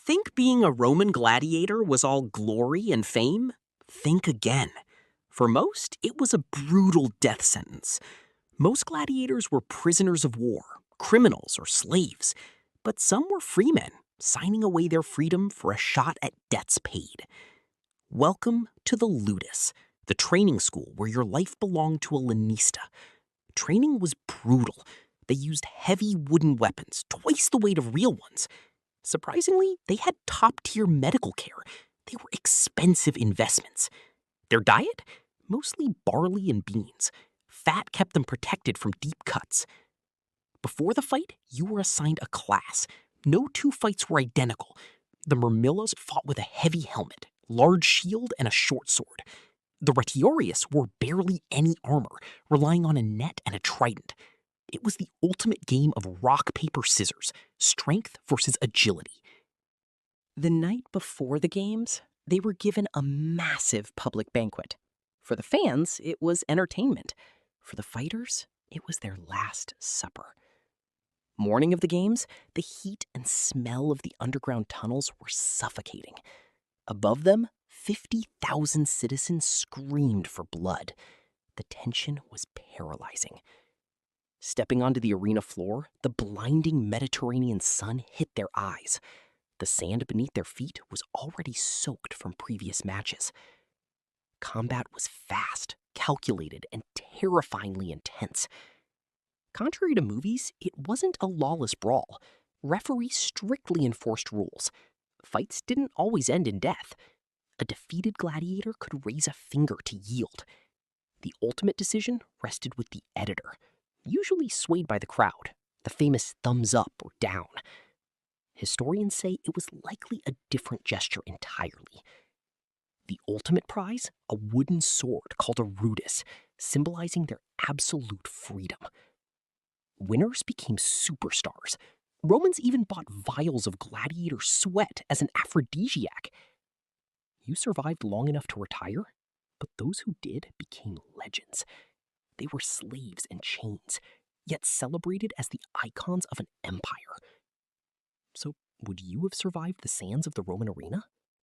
Think being a Roman gladiator was all glory and fame? Think again. For most, it was a brutal death sentence. Most gladiators were prisoners of war, criminals, or slaves, but some were freemen, signing away their freedom for a shot at debts paid. Welcome to the ludus, the training school where your life belonged to a lanista. Training was brutal. They used heavy wooden weapons, twice the weight of real ones. Surprisingly, they had top-tier medical care. They were expensive investments. Their diet? Mostly barley and beans. Fat kept them protected from deep cuts. Before the fight, you were assigned a class. No two fights were identical. The Murmillas fought with a heavy helmet, large shield, and a short sword. The Retiarius wore barely any armor, relying on a net and a trident. It was the ultimate game of rock, paper, scissors, strength versus agility. The night before the games, they were given a massive public banquet. For the fans, it was entertainment. For the fighters, it was their last supper. Morning of the games, the heat and smell of the underground tunnels were suffocating. Above them, 50,000 citizens screamed for blood. The tension was paralyzing. Stepping onto the arena floor, the blinding Mediterranean sun hit their eyes. The sand beneath their feet was already soaked from previous matches. Combat was fast, calculated, and terrifyingly intense. Contrary to movies, it wasn't a lawless brawl. Referees strictly enforced rules. Fights didn't always end in death. A defeated gladiator could raise a finger to yield. The ultimate decision rested with the editor, usually swayed by the crowd, the famous thumbs up or down. Historians say it was likely a different gesture entirely. The ultimate prize, a wooden sword called a ludus, symbolizing their absolute freedom. Winners became superstars. Romans even bought vials of gladiator sweat as an aphrodisiac. You survived long enough to retire, but those who did became legends. They were slaves in chains, yet celebrated as the icons of an empire. So, would you have survived the sands of the Roman arena?